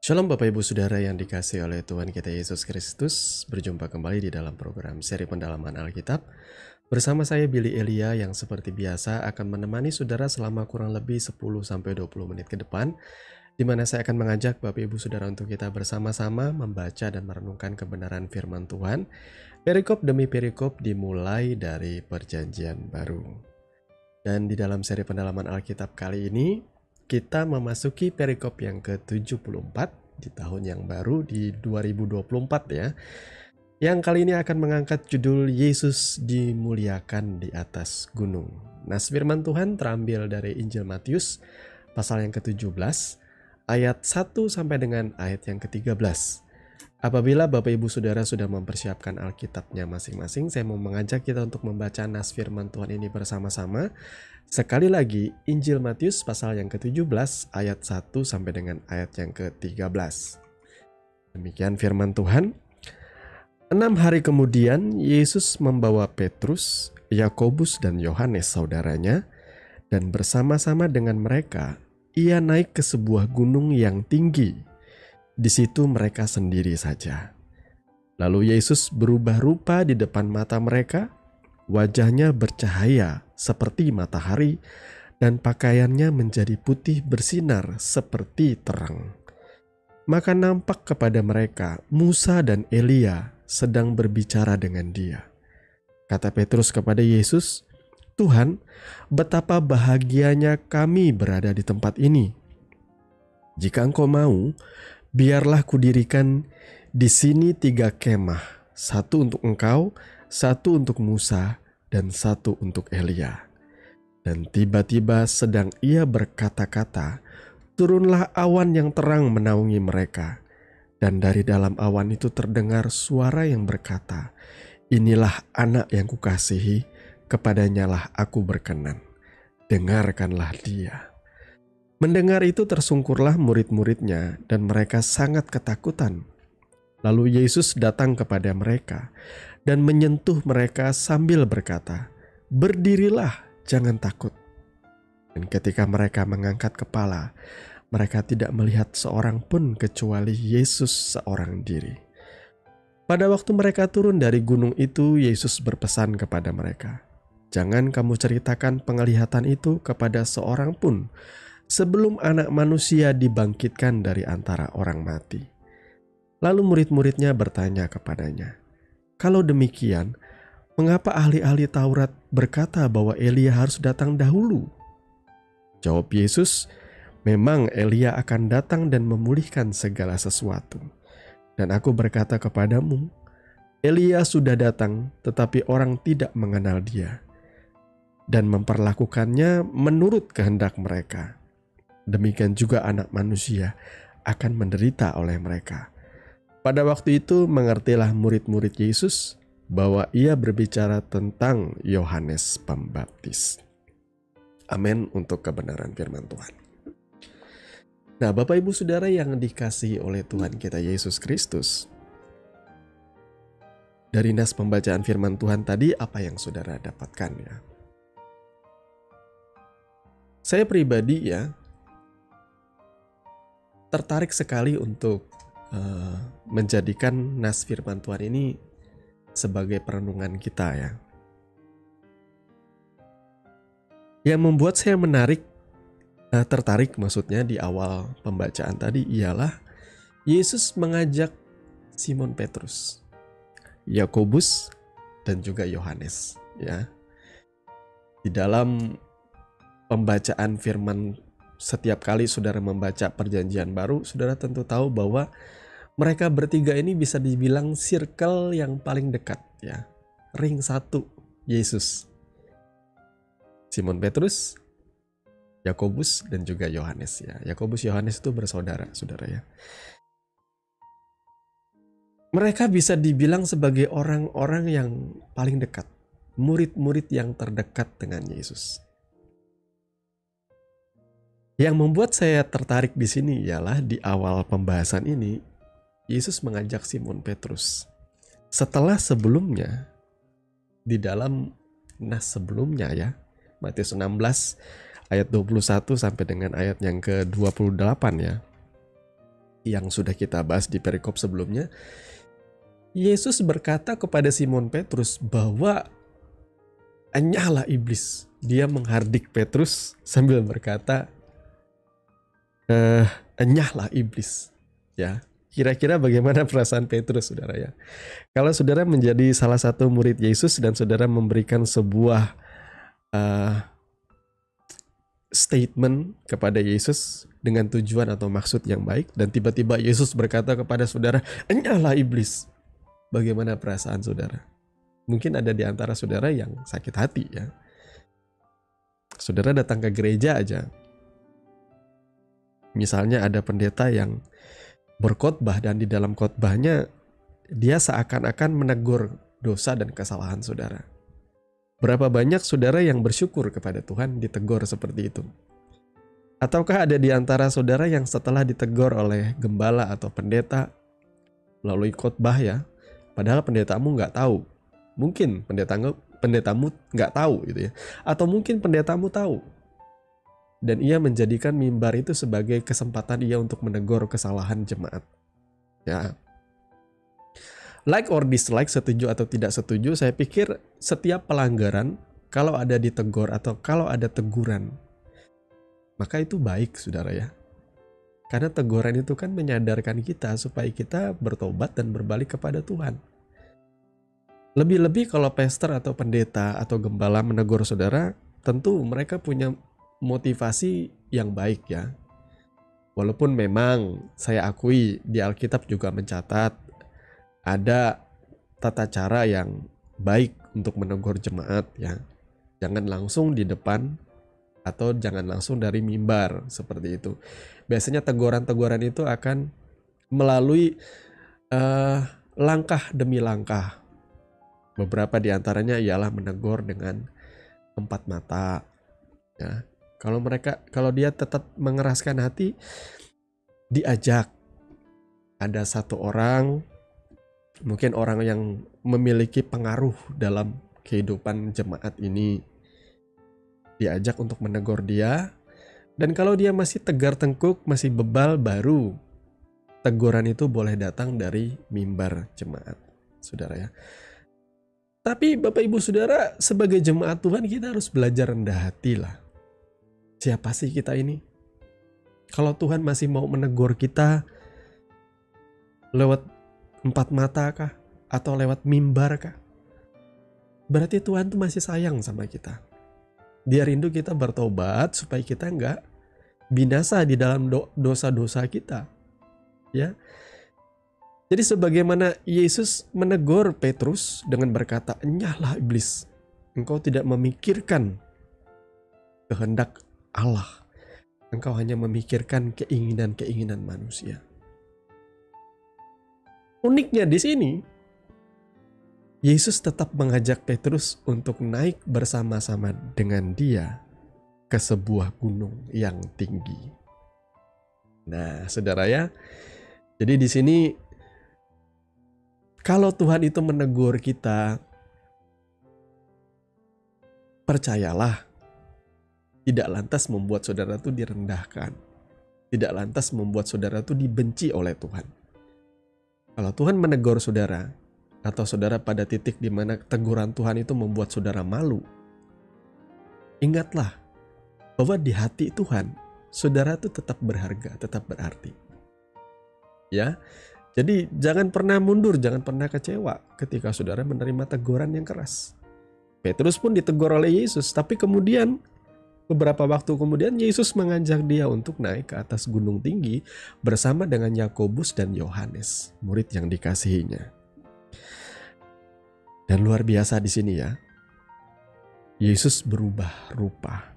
Shalom Bapak Ibu Saudara yang dikasihi oleh Tuhan kita Yesus Kristus. Berjumpa kembali di dalam program seri pendalaman Alkitab. Bersama saya Billy Elia yang seperti biasa akan menemani saudara selama kurang lebih 10-20 menit ke depan, di mana saya akan mengajak Bapak Ibu Saudara untuk kita bersama-sama membaca dan merenungkan kebenaran firman Tuhan, perikop demi perikop dimulai dari Perjanjian Baru. Dan di dalam seri pendalaman Alkitab kali ini, kita memasuki perikop yang ke-74 di tahun yang baru di 2024 ya. Yang kali ini akan mengangkat judul Yesus dimuliakan di atas gunung. Nas firman Tuhan terambil dari Injil Matius pasal yang ke-17 ayat 1 sampai dengan ayat yang ke-13. Apabila Bapak Ibu Saudara sudah mempersiapkan Alkitabnya masing-masing, saya mau mengajak kita untuk membaca nas firman Tuhan ini bersama-sama. Sekali lagi, Injil Matius pasal yang ke-17 ayat 1 sampai dengan ayat yang ke-13. Demikian firman Tuhan. 6 hari kemudian, Yesus membawa Petrus, Yakobus dan Yohanes saudaranya, dan bersama-sama dengan mereka, ia naik ke sebuah gunung yang tinggi. Di situ mereka sendiri saja. Lalu Yesus berubah rupa di depan mata mereka, wajahnya bercahaya seperti matahari, dan pakaiannya menjadi putih bersinar seperti terang. Maka nampak kepada mereka Musa dan Elia sedang berbicara dengan dia. Kata Petrus kepada Yesus, "Tuhan, betapa bahagianya kami berada di tempat ini. Jika Engkau mau, biarlah kudirikan di sini 3 kemah, 1 untuk Engkau, 1 untuk Musa, dan 1 untuk Elia." Dan tiba-tiba sedang ia berkata-kata, turunlah awan yang terang menaungi mereka. Dan dari dalam awan itu terdengar suara yang berkata, "Inilah anak yang kukasihi, kepadanyalah aku berkenan. Dengarkanlah dia." Mendengar itu tersungkurlah murid-muridnya dan mereka sangat ketakutan. Lalu Yesus datang kepada mereka dan menyentuh mereka sambil berkata, "Berdirilah, jangan takut." Dan ketika mereka mengangkat kepala, mereka tidak melihat seorang pun kecuali Yesus seorang diri. Pada waktu mereka turun dari gunung itu, Yesus berpesan kepada mereka, "Jangan kamu ceritakan penglihatan itu kepada seorang pun sebelum Anak Manusia dibangkitkan dari antara orang mati." Lalu murid-muridnya bertanya kepadanya, "Kalau demikian, mengapa ahli-ahli Taurat berkata bahwa Elia harus datang dahulu?" Jawab Yesus, "Memang Elia akan datang dan memulihkan segala sesuatu. Dan aku berkata kepadamu, Elia sudah datang, tetapi orang tidak mengenal dia, dan memperlakukannya menurut kehendak mereka. Demikian juga Anak Manusia akan menderita oleh mereka." Pada waktu itu mengertilah murid-murid Yesus bahwa ia berbicara tentang Yohanes Pembaptis. Amin untuk kebenaran firman Tuhan. Nah, Bapak Ibu Saudara yang dikasihi oleh Tuhan kita Yesus Kristus, dari nas pembacaan firman Tuhan tadi apa yang saudara dapatkan ya? Saya pribadi ya tertarik sekali untuk menjadikan nas firman Tuhan ini sebagai perenungan kita ya. Yang membuat saya tertarik maksudnya di awal pembacaan tadi ialah Yesus mengajak Simon Petrus, Yakobus, dan juga Yohanes ya. Di dalam pembacaan firman, setiap kali saudara membaca Perjanjian Baru, saudara tentu tahu bahwa mereka bertiga ini bisa dibilang circle yang paling dekat ya. Ring 1 Yesus. Simon Petrus, Yakobus, dan juga Yohanes ya. Yakobus Yohanes itu bersaudara, saudara ya. Mereka bisa dibilang sebagai orang-orang yang paling dekat, murid-murid yang terdekat dengan Yesus. Yang membuat saya tertarik di sini ialah di awal pembahasan ini, Yesus mengajak Simon Petrus. Setelah sebelumnya, di dalam nas sebelumnya ya, Matius 16 ayat 21 sampai dengan ayat yang ke-28 ya. yang sudah kita bahas di perikop sebelumnya, Yesus berkata kepada Simon Petrus bahwa enyahlah iblis. Dia menghardik Petrus sambil berkata, enyahlah iblis. Ya, kira-kira bagaimana perasaan Petrus, saudara ya? Kalau saudara menjadi salah satu murid Yesus dan saudara memberikan sebuah statement kepada Yesus dengan tujuan atau maksud yang baik, dan tiba-tiba Yesus berkata kepada saudara, enyahlah iblis. Bagaimana perasaan saudara? Mungkin ada di antara saudara yang sakit hati ya. Saudara datang ke gereja aja. Misalnya ada pendeta yang berkhotbah dan di dalam khotbahnya dia seakan-akan menegur dosa dan kesalahan saudara. Berapa banyak saudara yang bersyukur kepada Tuhan ditegur seperti itu? Ataukah ada di antara saudara yang setelah ditegur oleh gembala atau pendeta melalui khotbah ya, padahal pendetamu nggak tahu, mungkin pendetamu nggak tahu gitu ya, atau mungkin pendetamu tahu, dan ia menjadikan mimbar itu sebagai kesempatan ia untuk menegur kesalahan jemaat. Ya, like or dislike, setuju atau tidak setuju, saya pikir setiap pelanggaran kalau ada ditegur atau kalau ada teguran, maka itu baik saudara ya. Karena teguran itu kan menyadarkan kita supaya kita bertobat dan berbalik kepada Tuhan. Lebih-lebih kalau pastor atau pendeta atau gembala menegur saudara, tentu mereka punya motivasi yang baik ya. Walaupun memang saya akui di Alkitab juga mencatat ada tata cara yang baik untuk menegur jemaat ya. Jangan langsung di depan atau jangan langsung dari mimbar seperti itu. Biasanya teguran-teguran itu akan melalui langkah demi langkah. Beberapa di antaranya ialah menegur dengan empat mata. Ya. Kalau dia tetap mengeraskan hati, diajak. Ada satu orang, mungkin orang yang memiliki pengaruh dalam kehidupan jemaat ini, diajak untuk menegur dia. Dan kalau dia masih tegar tengkuk, masih bebal, baru teguran itu boleh datang dari mimbar jemaat, saudara ya. Tapi Bapak Ibu Saudara, sebagai jemaat Tuhan kita harus belajar rendah hati lah. Siapa sih kita ini? Kalau Tuhan masih mau menegur kita lewat empat mata kah? Atau lewat mimbar kah? Berarti Tuhan tuh masih sayang sama kita. Dia rindu kita bertobat supaya kita nggak binasa di dalam dosa-dosa kita. Ya. Jadi sebagaimana Yesus menegur Petrus dengan berkata, enyahlah iblis, engkau tidak memikirkan kehendak Allah. Engkau hanya memikirkan keinginan-keinginan manusia. Uniknya di sini, Yesus tetap mengajak Petrus untuk naik bersama-sama dengan dia ke sebuah gunung yang tinggi. Nah, saudara ya, jadi di sini kalau Tuhan itu menegur kita, percayalah, tidak lantas membuat saudara itu direndahkan. Tidak lantas membuat saudara itu dibenci oleh Tuhan. Kalau Tuhan menegur saudara, atau saudara pada titik di mana teguran Tuhan itu membuat saudara malu, ingatlah bahwa di hati Tuhan, saudara itu tetap berharga, tetap berarti. Ya, jadi jangan pernah mundur, jangan pernah kecewa ketika saudara menerima teguran yang keras. Petrus pun ditegur oleh Yesus, tapi kemudian beberapa waktu kemudian Yesus mengajak dia untuk naik ke atas gunung tinggi bersama dengan Yakobus dan Yohanes, murid yang dikasihinya. Dan luar biasa di sini ya, Yesus berubah rupa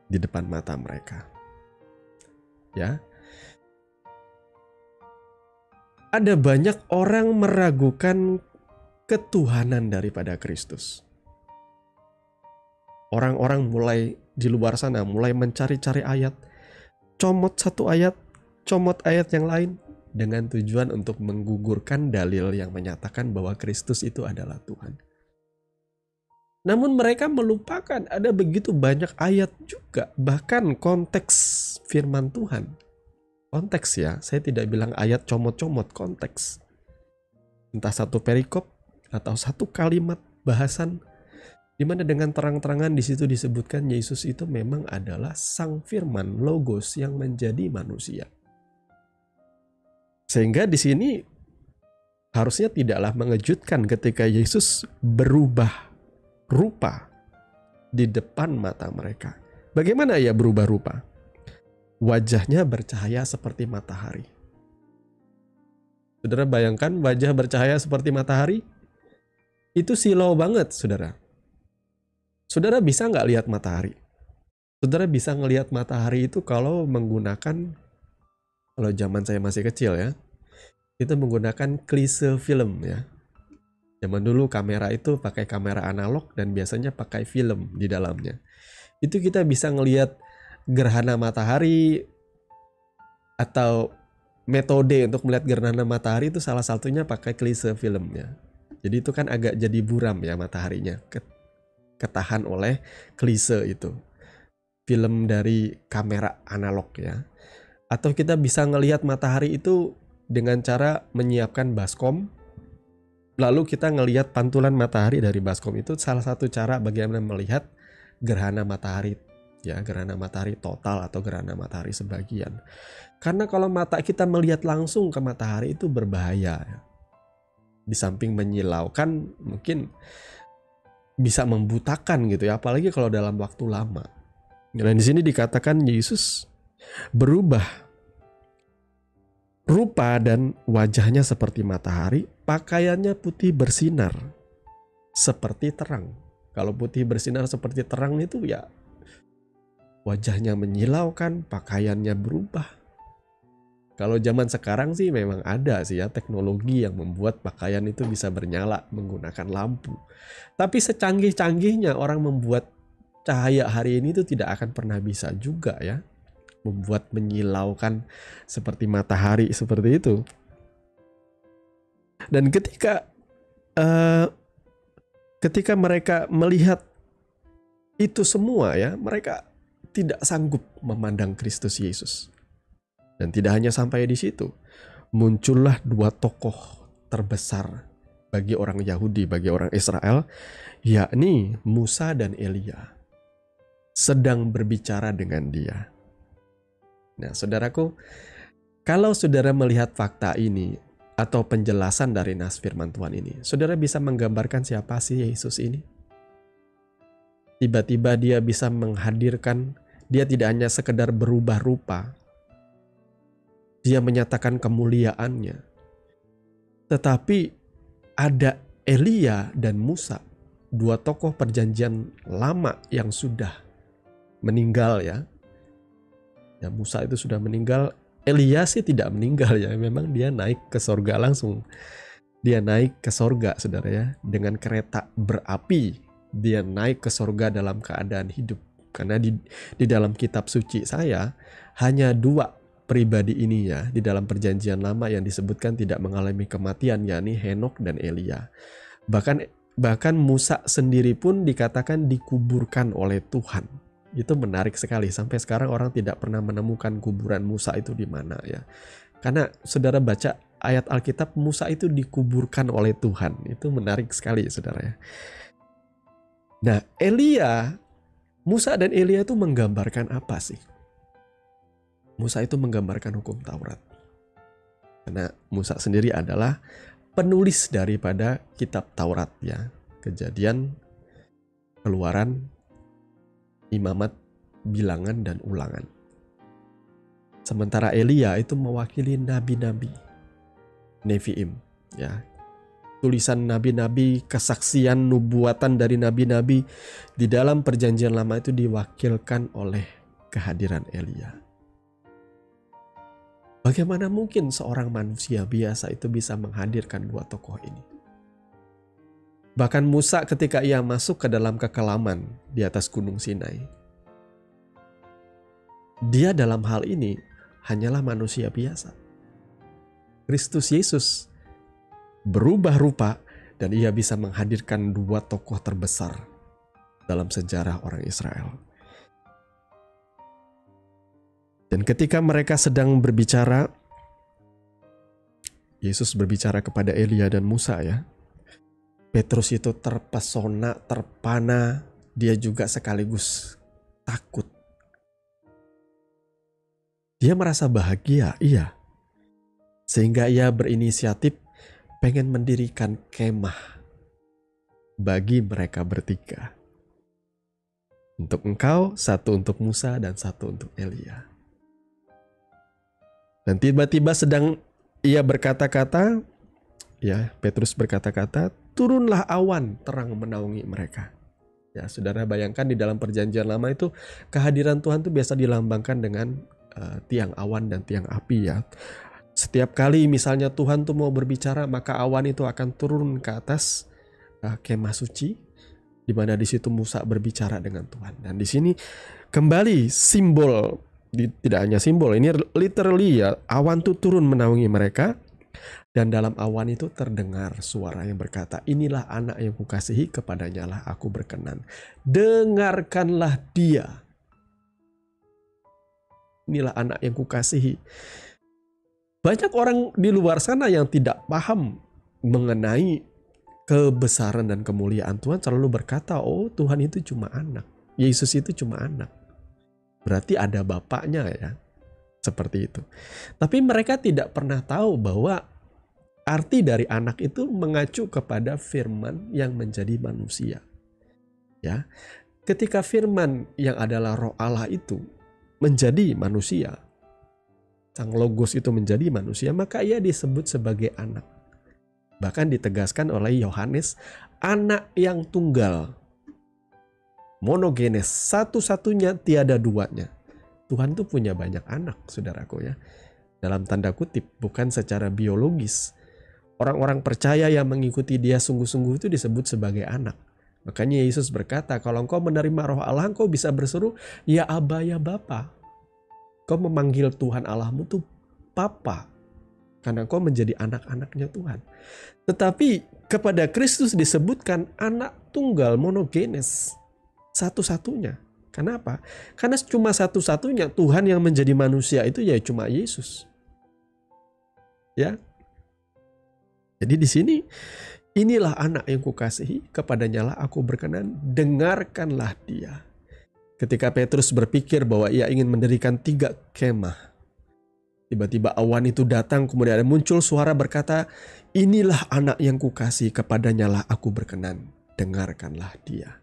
di depan mata mereka. Ya. Ada banyak orang meragukan ketuhanan daripada Kristus. Orang-orang mulai di luar sana mulai mencari-cari ayat, comot satu ayat, comot ayat yang lain dengan tujuan untuk menggugurkan dalil yang menyatakan bahwa Kristus itu adalah Tuhan. Namun mereka melupakan ada begitu banyak ayat juga, bahkan konteks firman Tuhan. Konteks ya, saya tidak bilang ayat comot-comot, konteks. Entah satu perikop atau satu kalimat bahasan di mana dengan terang-terangan di situ disebutkan Yesus itu memang adalah Sang Firman Logos yang menjadi manusia. Sehingga di sini harusnya tidaklah mengejutkan ketika Yesus berubah rupa di depan mata mereka. Bagaimana ia berubah rupa? Wajahnya bercahaya seperti matahari. Saudara bayangkan wajah bercahaya seperti matahari? Itu silau banget, saudara. Saudara bisa nggak lihat matahari? Saudara bisa ngelihat matahari itu kalau menggunakan, kalau zaman saya masih kecil ya, itu menggunakan klise film ya. Zaman dulu kamera itu pakai kamera analog dan biasanya pakai film di dalamnya. Itu kita bisa ngelihat gerhana matahari, atau metode untuk melihat gerhana matahari itu salah satunya pakai klise filmnya. Jadi itu kan agak jadi buram ya mataharinya, ketahan oleh klise itu. Film dari kamera analog ya. Atau kita bisa ngelihat matahari itu dengan cara menyiapkan baskom. Lalu kita ngelihat pantulan matahari dari baskom, itu salah satu cara bagaimana melihat gerhana matahari ya, gerhana matahari total atau gerhana matahari sebagian. Karena kalau mata kita melihat langsung ke matahari itu berbahaya. Di samping menyilaukan, mungkin bisa membutakan gitu ya, apalagi kalau dalam waktu lama. Dan di sini dikatakan Yesus berubah rupa dan wajahnya seperti matahari, pakaiannya putih bersinar seperti terang. Kalau putih bersinar seperti terang itu ya wajahnya menyilaukan, pakaiannya berubah. Kalau zaman sekarang sih memang ada sih ya teknologi yang membuat pakaian itu bisa bernyala menggunakan lampu. Tapi secanggih-canggihnya orang membuat cahaya hari ini itu tidak akan pernah bisa juga ya membuat menyilaukan seperti matahari seperti itu. Dan ketika mereka melihat itu semua ya, mereka tidak sanggup memandang Kristus Yesus. Dan tidak hanya sampai di situ, muncullah dua tokoh terbesar bagi orang Yahudi, bagi orang Israel, yakni Musa dan Elia, sedang berbicara dengan dia. Nah, saudaraku, kalau saudara melihat fakta ini atau penjelasan dari nas firman Tuhan ini, saudara bisa menggambarkan siapa sih Yesus ini? Tiba-tiba dia bisa menghadirkan, dia tidak hanya sekedar berubah rupa, dia menyatakan kemuliaannya, tetapi ada Elia dan Musa, dua tokoh perjanjian lama yang sudah meninggal ya. Ya, Musa itu sudah meninggal, Elia sih tidak meninggal ya, memang dia naik ke sorga langsung. Dia naik ke sorga saudara ya, dengan kereta berapi, dia naik ke sorga dalam keadaan hidup. Karena di dalam kitab suci saya, hanya dua pribadi ini ya, di dalam perjanjian lama yang disebutkan tidak mengalami kematian, yakni Henokh dan Elia. Bahkan Musa sendiri pun dikatakan dikuburkan oleh Tuhan. Itu menarik sekali, sampai sekarang orang tidak pernah menemukan kuburan Musa itu di mana ya. Karena saudara baca ayat Alkitab, Musa itu dikuburkan oleh Tuhan. Itu menarik sekali saudara ya. Nah, Musa dan Elia itu menggambarkan apa sih? Musa itu menggambarkan hukum Taurat. Karena Musa sendiri adalah penulis daripada kitab Taurat ya. Kejadian, Keluaran, Imamat, Bilangan, dan Ulangan. Sementara Elia itu mewakili nabi-nabi, Neviim ya. Tulisan nabi-nabi, kesaksian nubuatan dari nabi-nabi di dalam perjanjian lama itu diwakilkan oleh kehadiran Elia. Bagaimana mungkin seorang manusia biasa itu bisa menghadirkan dua tokoh ini? Bahkan Musa ketika ia masuk ke dalam kekelaman di atas Gunung Sinai, dia dalam hal ini hanyalah manusia biasa. Kristus Yesus berubah rupa dan ia bisa menghadirkan dua tokoh terbesar dalam sejarah orang Israel. Dan ketika mereka sedang berbicara, Yesus berbicara kepada Elia dan Musa ya. Petrus itu terpesona, terpana, dia juga sekaligus takut. Dia merasa bahagia, iya. Sehingga ia berinisiatif pengen mendirikan kemah bagi mereka bertiga. Untuk engkau, satu untuk Musa, dan satu untuk Elia. Dan tiba-tiba sedang ia berkata-kata, ya, Petrus berkata-kata, turunlah awan terang menaungi mereka. Ya, saudara bayangkan di dalam perjanjian lama itu kehadiran Tuhan itu biasa dilambangkan dengan tiang awan dan tiang api ya. Setiap kali misalnya Tuhan tuh mau berbicara, maka awan itu akan turun ke atas kemah suci, di mana di situ Musa berbicara dengan Tuhan. Dan di sini kembali simbol, tidak hanya simbol, ini literally ya, awan tuh turun menaungi mereka. Dan dalam awan itu terdengar suara yang berkata, inilah anak yang kukasihi, kepadanya lah aku berkenan. Dengarkanlah dia. Inilah anak yang kukasihi. Banyak orang di luar sana yang tidak paham mengenai kebesaran dan kemuliaan Tuhan, selalu berkata, oh Tuhan itu cuma anak. Yesus itu cuma anak. Berarti ada bapaknya ya. Seperti itu. Tapi mereka tidak pernah tahu bahwa arti dari anak itu mengacu kepada firman yang menjadi manusia. Ya. Ketika firman yang adalah Roh Allah itu menjadi manusia, Sang Logos itu menjadi manusia, maka ia disebut sebagai anak. Bahkan ditegaskan oleh Yohanes, anak yang tunggal. Monogenes, satu-satunya, tiada duanya. Tuhan tuh punya banyak anak, saudaraku ya. Dalam tanda kutip, bukan secara biologis. Orang-orang percaya yang mengikuti dia sungguh-sungguh itu disebut sebagai anak. Makanya Yesus berkata, kalau engkau menerima Roh Allah, engkau bisa berseru, ya Aba, ya Bapa. Kau memanggil Tuhan Allahmu tuh Papa. Karena kau menjadi anak-anaknya Tuhan. Tetapi kepada Kristus disebutkan anak tunggal, monogenes. Satu-satunya. Kenapa? Karena cuma satu-satunya Tuhan yang menjadi manusia itu ya cuma Yesus. Ya. Jadi di sini, inilah anak yang kukasihi, kepadanya lah aku berkenan, dengarkanlah dia. Ketika Petrus berpikir bahwa ia ingin mendirikan 3 kemah, tiba-tiba awan itu datang, kemudian ada muncul suara berkata, inilah anak yang kukasihi, kepadanya lah aku berkenan, dengarkanlah dia.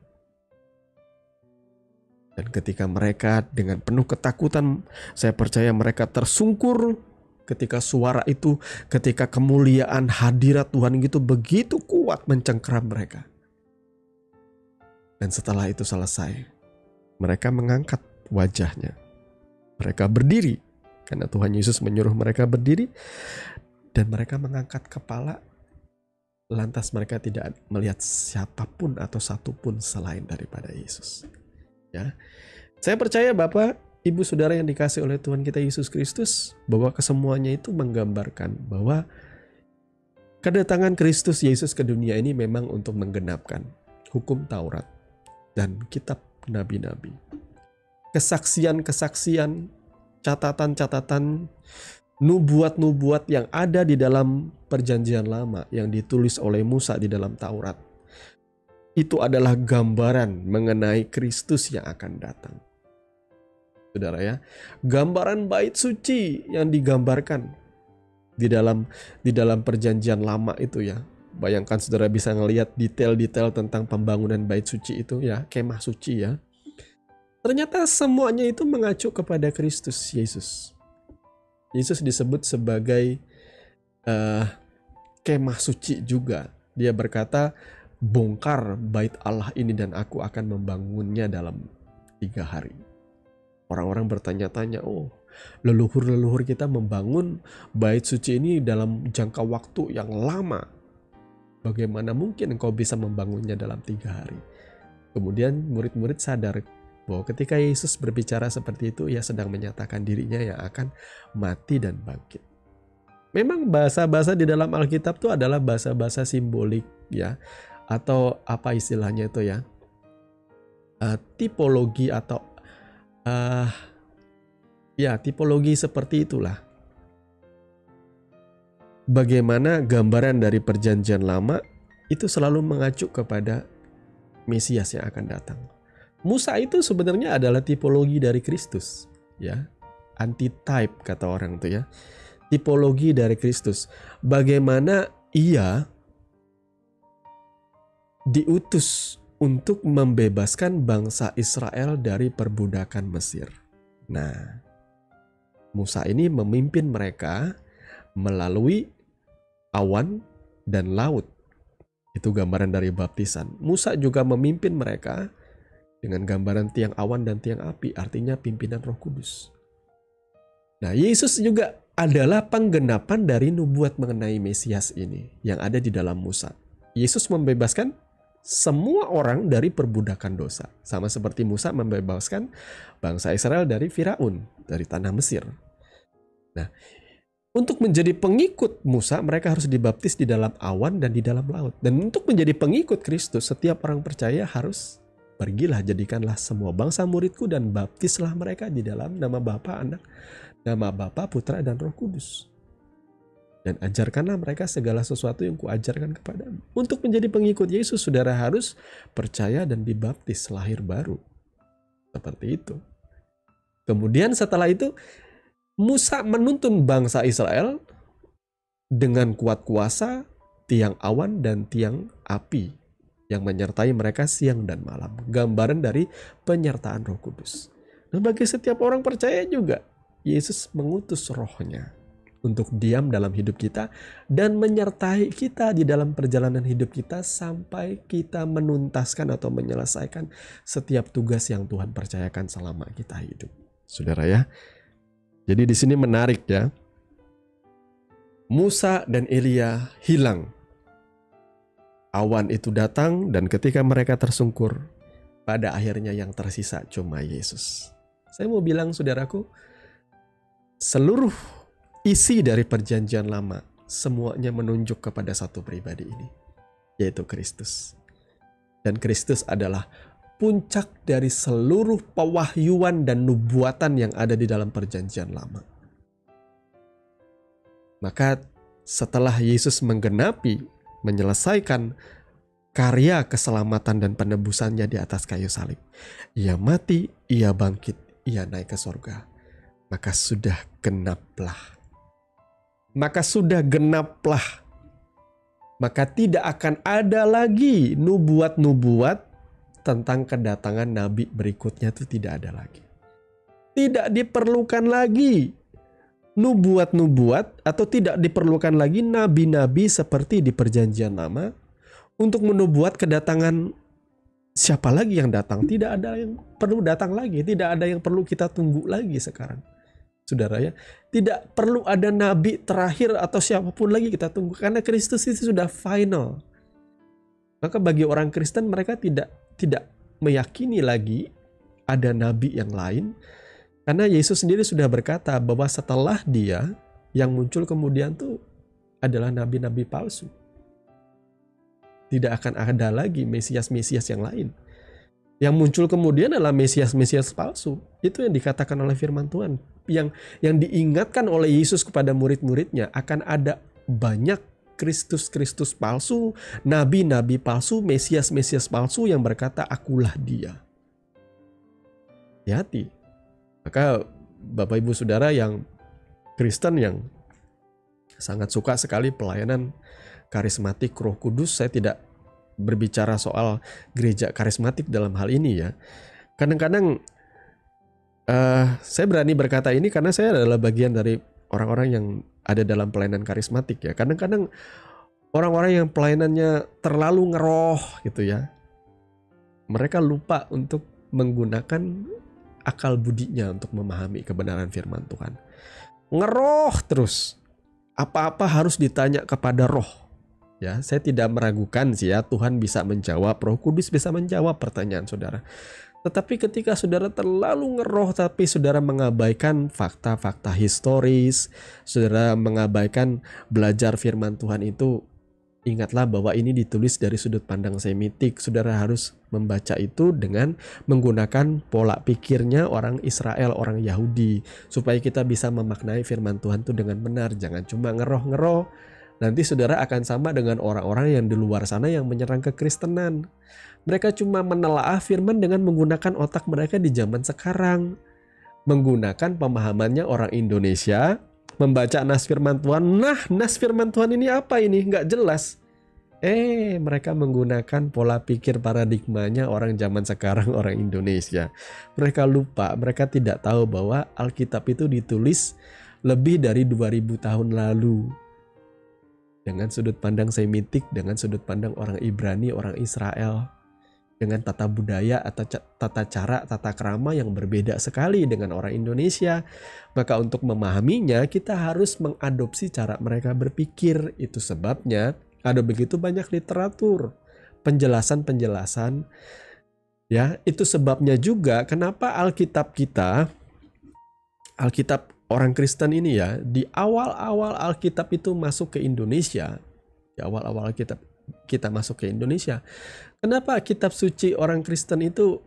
Dan ketika mereka dengan penuh ketakutan, saya percaya mereka tersungkur ketika suara itu, ketika kemuliaan hadirat Tuhan itu begitu kuat mencengkeram mereka. Dan setelah itu selesai, mereka mengangkat wajahnya. Mereka berdiri, karena Tuhan Yesus menyuruh mereka berdiri, dan mereka mengangkat kepala, lantas mereka tidak melihat siapapun atau satupun selain daripada Yesus. Ya, saya percaya Bapak, Ibu, Saudara yang dikasih oleh Tuhan kita Yesus Kristus, bahwa kesemuanya itu menggambarkan bahwa kedatangan Kristus Yesus ke dunia ini memang untuk menggenapkan hukum Taurat dan kitab nabi-nabi. Kesaksian-kesaksian, catatan-catatan, nubuat-nubuat yang ada di dalam perjanjian lama yang ditulis oleh Musa di dalam Taurat, itu adalah gambaran mengenai Kristus yang akan datang. Saudara ya, gambaran bait suci yang digambarkan di dalam perjanjian lama itu ya. Bayangkan saudara bisa ngelihat detail-detail tentang pembangunan bait suci itu ya, kemah suci ya. Ternyata semuanya itu mengacu kepada Kristus Yesus. Yesus disebut sebagai kemah suci juga. Dia berkata, bongkar bait Allah ini dan aku akan membangunnya dalam 3 hari. Orang-orang bertanya-tanya, oh leluhur-leluhur kita membangun bait suci ini dalam jangka waktu yang lama. Bagaimana mungkin engkau bisa membangunnya dalam 3 hari? Kemudian murid-murid sadar bahwa ketika Yesus berbicara seperti itu, ia sedang menyatakan dirinya yang akan mati dan bangkit. Memang bahasa-bahasa di dalam Alkitab itu adalah bahasa-bahasa simbolik ya. Atau apa istilahnya itu ya, tipologi atau Ya, tipologi seperti itulah. Bagaimana gambaran dari perjanjian lama itu selalu mengacu kepada Mesias yang akan datang. Musa itu sebenarnya adalah tipologi dari Kristus, ya. Antitype kata orang itu ya. Tipologi dari Kristus. Bagaimana ia diutus untuk membebaskan bangsa Israel dari perbudakan Mesir. Nah, Musa ini memimpin mereka melalui awan dan laut. Itu gambaran dari baptisan. Musa juga memimpin mereka dengan gambaran tiang awan dan tiang api, artinya pimpinan Roh Kudus. Nah, Yesus juga adalah penggenapan dari nubuat mengenai Mesias ini yang ada di dalam Musa. Yesus membebaskan semua orang dari perbudakan dosa, sama seperti Musa membebaskan bangsa Israel dari Firaun, dari tanah Mesir. Nah, untuk menjadi pengikut Musa, mereka harus dibaptis di dalam awan dan di dalam laut. Dan untuk menjadi pengikut Kristus, setiap orang percaya harus pergilah, jadikanlah semua bangsa muridku dan baptislah mereka di dalam nama Bapa, Anak, nama Bapa, Putra, dan Roh Kudus. Dan ajarkanlah mereka segala sesuatu yang kuajarkan kepadamu. Untuk menjadi pengikut Yesus, saudara harus percaya dan dibaptis lahir baru. Seperti itu. Kemudian setelah itu, Musa menuntun bangsa Israel dengan kuat kuasa, tiang awan dan tiang api yang menyertai mereka siang dan malam. Gambaran dari penyertaan Roh Kudus. Nah, bagi setiap orang percaya juga, Yesus mengutus Roh-Nya untuk diam dalam hidup kita dan menyertai kita di dalam perjalanan hidup kita sampai kita menuntaskan atau menyelesaikan setiap tugas yang Tuhan percayakan selama kita hidup. Saudara ya. Jadi di sini menarik ya. Musa dan Elia hilang. Awan itu datang dan ketika mereka tersungkur, pada akhirnya yang tersisa cuma Yesus. Saya mau bilang saudaraku, seluruh isi dari perjanjian lama semuanya menunjuk kepada satu pribadi ini, yaitu Kristus. Dan Kristus adalah puncak dari seluruh pewahyuan dan nubuatan yang ada di dalam perjanjian lama. Maka setelah Yesus menggenapi, menyelesaikan karya keselamatan dan penebusannya di atas kayu salib, ia mati, ia bangkit, ia naik ke sorga. Maka sudah genaplah. Maka sudah genaplah. Maka tidak akan ada lagi nubuat-nubuat tentang kedatangan nabi berikutnya, itu tidak ada lagi. Tidak diperlukan lagi nubuat-nubuat atau tidak diperlukan lagi nabi-nabi seperti di perjanjian lama untuk menubuat kedatangan siapa lagi yang datang. Tidak ada yang perlu datang lagi, tidak ada yang perlu kita tunggu lagi sekarang. Saudara ya, tidak perlu ada nabi terakhir atau siapapun lagi kita tunggu karena Kristus itu sudah final. Maka bagi orang Kristen mereka tidak meyakini lagi ada nabi yang lain karena Yesus sendiri sudah berkata bahwa setelah dia yang muncul kemudian tuh adalah nabi-nabi palsu. Tidak akan ada lagi Mesias-Mesias yang lain. Yang muncul kemudian adalah Mesias-Mesias palsu. Itu yang dikatakan oleh firman Tuhan. Yang diingatkan oleh Yesus kepada murid-muridnya, akan ada banyak Kristus-Kristus palsu, nabi-nabi palsu, Mesias-Mesias palsu yang berkata, akulah dia. Hati-hati. Maka Bapak Ibu Saudara yang Kristen yang sangat suka sekali pelayanan karismatik Roh Kudus, saya tidak berbicara soal gereja karismatik dalam hal ini ya. Kadang-kadang saya berani berkata ini karena saya adalah bagian dari orang-orang yang ada dalam pelayanan karismatik ya. Kadang-kadang orang-orang yang pelayanannya terlalu ngeroh gitu ya. Mereka lupa untuk menggunakan akal budinya untuk memahami kebenaran firman Tuhan. Ngeroh terus. Apa-apa harus ditanya kepada roh. Ya, saya tidak meragukan sih ya, Tuhan bisa menjawab, Roh Kudus bisa menjawab pertanyaan saudara. Tetapi ketika saudara terlalu ngeroh tapi saudara mengabaikan fakta-fakta historis, saudara mengabaikan belajar firman Tuhan itu, Ingatlah bahwa ini ditulis dari sudut pandang Semitik. Saudara harus membaca itu dengan menggunakan pola pikirnya orang Israel, orang Yahudi. Supaya kita bisa memaknai firman Tuhan itu dengan benar. Jangan cuma ngeroh-ngeroh. Nanti saudara akan sama dengan orang-orang yang di luar sana yang menyerang kekristenan. Mereka cuma menelaah firman dengan menggunakan otak mereka di zaman sekarang. Menggunakan pemahamannya orang Indonesia, membaca nas firman Tuhan. Nah, nas firman Tuhan ini apa ini? Nggak jelas. Mereka menggunakan pola pikir paradigmanya orang zaman sekarang, orang Indonesia. Mereka lupa, mereka tidak tahu bahwa Alkitab itu ditulis lebih dari 2000 tahun lalu. Dengan sudut pandang Semitik, dengan sudut pandang orang Ibrani, orang Israel. Dengan tata budaya atau tata cara, tata krama yang berbeda sekali dengan orang Indonesia. Maka untuk memahaminya kita harus mengadopsi cara mereka berpikir. Itu sebabnya ada begitu banyak literatur, penjelasan-penjelasan. Ya, itu sebabnya juga kenapa Alkitab kita, Alkitab orang Kristen ini ya, di awal-awal Alkitab itu masuk ke Indonesia. Di awal-awal Alkitab kita masuk ke Indonesia. Kenapa kitab suci orang Kristen itu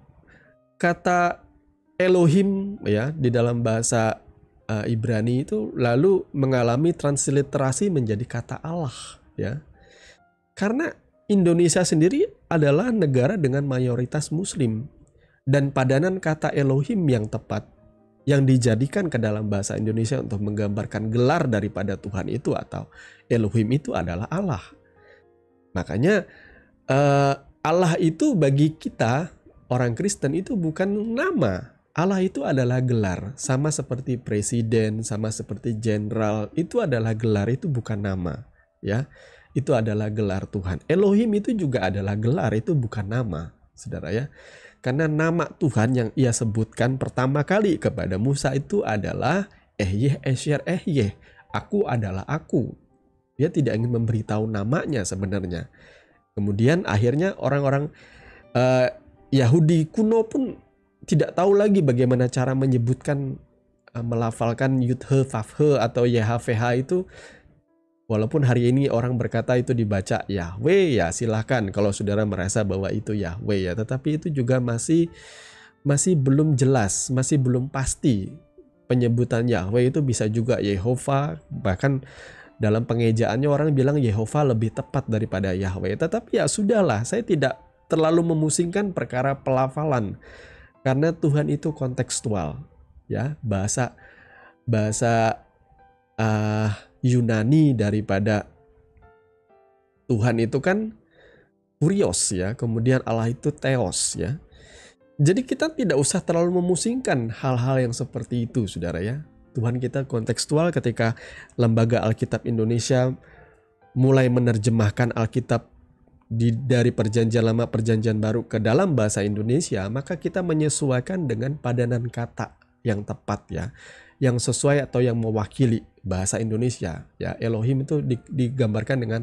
kata Elohim ya di dalam bahasa Ibrani itu lalu mengalami transliterasi menjadi kata Allah ya. Karena Indonesia sendiri adalah negara dengan mayoritas muslim dan padanan kata Elohim yang tepat yang dijadikan ke dalam bahasa Indonesia untuk menggambarkan gelar daripada Tuhan itu atau Elohim itu adalah Allah. Makanya Allah itu bagi kita orang Kristen itu bukan nama. Allah itu adalah gelar. Sama seperti presiden, sama seperti jenderal. Itu adalah gelar, itu bukan nama. Ya, itu adalah gelar Tuhan. Elohim itu juga adalah gelar, itu bukan nama. Saudara ya. Karena nama Tuhan yang ia sebutkan pertama kali kepada Musa itu adalah Ehyeh Esher Ehyeh. Aku adalah aku. Dia tidak ingin memberitahu namanya sebenarnya. Kemudian akhirnya orang-orang Yahudi kuno pun tidak tahu lagi bagaimana cara menyebutkan, melafalkan Yud-He, Vav-He atau YHVH itu. Walaupun hari ini orang berkata itu dibaca Yahweh, ya silahkan kalau saudara merasa bahwa itu Yahweh ya. Tetapi itu juga masih belum jelas, masih belum pasti. Penyebutan Yahweh itu bisa juga Yehova, bahkan dalam pengejaannya orang bilang Yehova lebih tepat daripada Yahweh. Tetapi ya sudahlah, saya tidak terlalu memusingkan perkara pelafalan. Karena Tuhan itu kontekstual. Ya, bahasa Yunani daripada Tuhan itu kan Kurios ya. Kemudian Allah itu Theos ya. Jadi kita tidak usah terlalu memusingkan hal-hal yang seperti itu, saudara ya. Tuhan kita kontekstual. Ketika Lembaga Alkitab Indonesia mulai menerjemahkan Alkitab dari Perjanjian Lama, Perjanjian Baru ke dalam bahasa Indonesia, maka kita menyesuaikan dengan padanan kata yang tepat ya, yang sesuai atau yang mewakili bahasa Indonesia ya. Elohim itu digambarkan dengan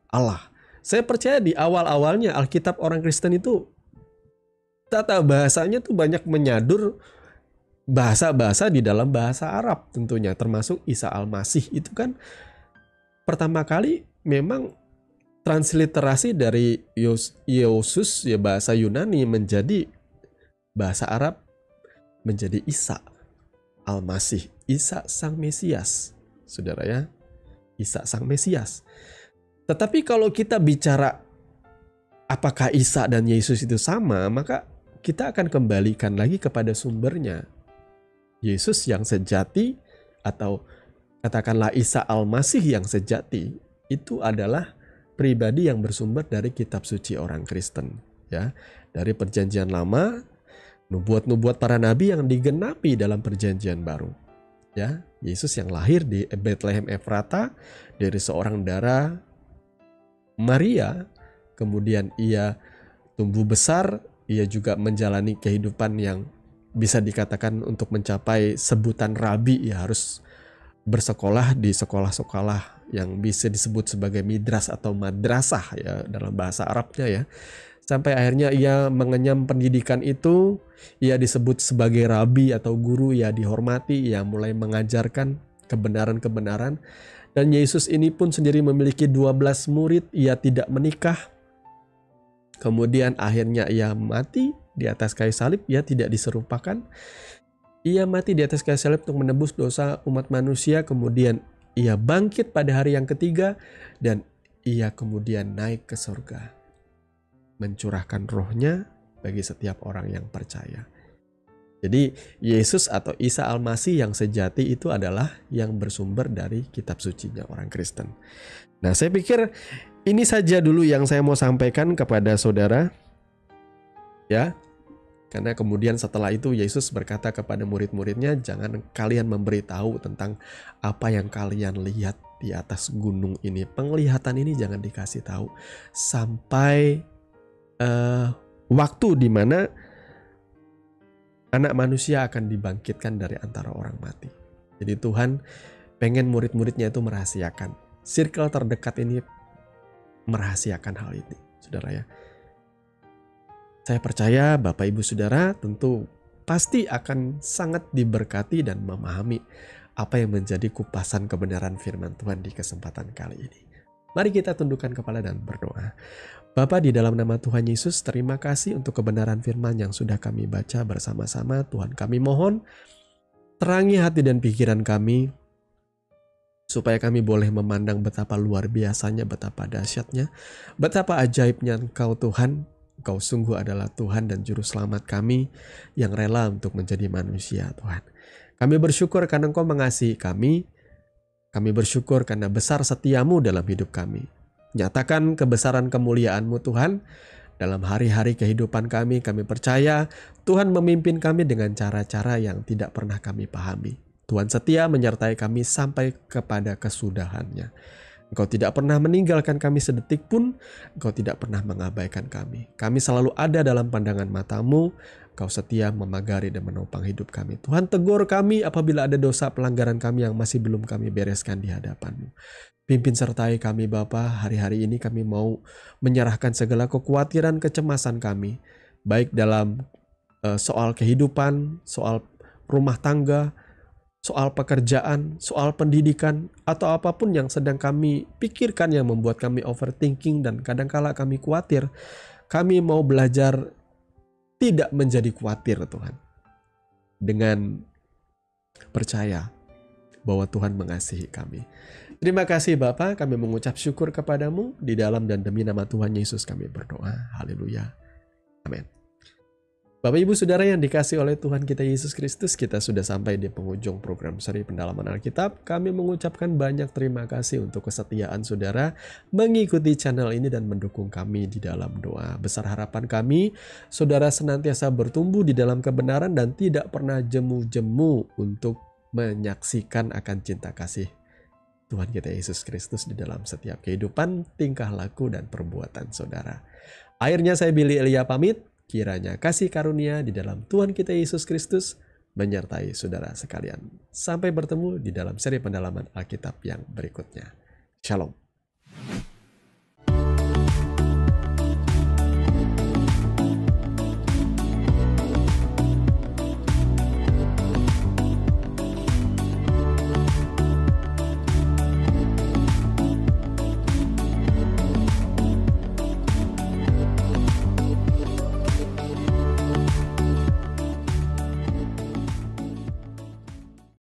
Allah. Saya percaya di awal-awalnya Alkitab orang Kristen itu tata bahasanya tuh banyak menyadur bahasa-bahasa di dalam bahasa Arab tentunya, termasuk Isa Al-Masih itu kan pertama kali memang transliterasi dari Yesus ya, bahasa Yunani menjadi bahasa Arab, menjadi Isa Al-Masih, Isa Sang Mesias, saudara ya, Isa Sang Mesias. Tetapi kalau kita bicara apakah Isa dan Yesus itu sama, maka kita akan kembalikan lagi kepada sumbernya. Yesus yang sejati atau katakanlah Isa Al-Masih yang sejati itu adalah pribadi yang bersumber dari kitab suci orang Kristen ya, dari Perjanjian Lama, nubuat-nubuat para nabi yang digenapi dalam Perjanjian Baru ya. Yesus yang lahir di Bethlehem Efrata dari seorang darah Maria, kemudian ia tumbuh besar, ia juga menjalani kehidupan yang bisa dikatakan untuk mencapai sebutan rabi, ia harus bersekolah di sekolah-sekolah yang bisa disebut sebagai midras atau madrasah ya dalam bahasa Arabnya ya. Sampai akhirnya ia mengenyam pendidikan itu, ia disebut sebagai rabi atau guru, ia dihormati, ia mulai mengajarkan kebenaran-kebenaran. Dan Yesus ini pun sendiri memiliki 12 murid, ia tidak menikah. Kemudian akhirnya ia mati di atas kayu salib, ia tidak diserupakan. Ia mati di atas kayu salib untuk menebus dosa umat manusia, kemudian ia bangkit pada hari yang ketiga, dan ia kemudian naik ke surga, mencurahkan rohnya bagi setiap orang yang percaya. Jadi Yesus atau Isa Al-Masih yang sejati itu adalah yang bersumber dari kitab sucinya orang Kristen. Nah, saya pikir ini saja dulu yang saya mau sampaikan kepada saudara. Ya, karena kemudian setelah itu Yesus berkata kepada murid-muridnya, jangan kalian memberitahu tentang apa yang kalian lihat di atas gunung ini. Penglihatan ini jangan dikasih tahu sampai waktu di mana anak manusia akan dibangkitkan dari antara orang mati. Jadi Tuhan pengen murid-muridnya itu merahasiakan. Circle terdekat ini merahasiakan hal ini, saudara ya. Saya percaya Bapak Ibu Saudara tentu pasti akan sangat diberkati dan memahami apa yang menjadi kupasan kebenaran firman Tuhan di kesempatan kali ini. Mari kita tundukkan kepala dan berdoa. Bapa, di dalam nama Tuhan Yesus, terima kasih untuk kebenaran firman yang sudah kami baca bersama-sama. Tuhan, kami mohon terangi hati dan pikiran kami, supaya kami boleh memandang betapa luar biasanya, betapa dahsyatnya, betapa ajaibnya Engkau Tuhan. Engkau sungguh adalah Tuhan dan Juru Selamat kami yang rela untuk menjadi manusia, Tuhan. Kami bersyukur karena Engkau mengasihi kami. Kami bersyukur karena besar setiamu dalam hidup kami. Nyatakan kebesaran kemuliaan-Mu Tuhan dalam hari-hari kehidupan kami. Kami percaya Tuhan memimpin kami dengan cara-cara yang tidak pernah kami pahami. Tuhan setia menyertai kami sampai kepada kesudahannya. Engkau tidak pernah meninggalkan kami sedetik pun. Engkau tidak pernah mengabaikan kami. Kami selalu ada dalam pandangan mata-Mu. Engkau setia memagari dan menopang hidup kami. Tuhan, tegur kami apabila ada dosa pelanggaran kami yang masih belum kami bereskan di hadapan-Mu. Pimpin sertai kami Bapa, hari-hari ini kami mau menyerahkan segala kekhawatiran, kecemasan kami, baik dalam soal kehidupan, soal rumah tangga, soal pekerjaan, soal pendidikan, atau apapun yang sedang kami pikirkan yang membuat kami overthinking dan kadangkala kami khawatir. Kami mau belajar tidak menjadi khawatir Tuhan, dengan percaya bahwa Tuhan mengasihi kami. Terima kasih Bapa, kami mengucap syukur kepadamu. Di dalam dan demi nama Tuhan Yesus kami berdoa. Haleluya. Amin. Bapak Ibu Saudara yang dikasih oleh Tuhan kita Yesus Kristus, kita sudah sampai di penghujung program seri pendalaman Alkitab. Kami mengucapkan banyak terima kasih untuk kesetiaan saudara mengikuti channel ini dan mendukung kami di dalam doa. Besar harapan kami, saudara senantiasa bertumbuh di dalam kebenaran dan tidak pernah jemu-jemu untuk menyaksikan akan cinta kasih Tuhan kita Yesus Kristus di dalam setiap kehidupan, tingkah laku, dan perbuatan saudara. Akhirnya saya Billy Elia pamit, kiranya kasih karunia di dalam Tuhan kita Yesus Kristus menyertai saudara sekalian. Sampai bertemu di dalam seri pendalaman Alkitab yang berikutnya. Shalom.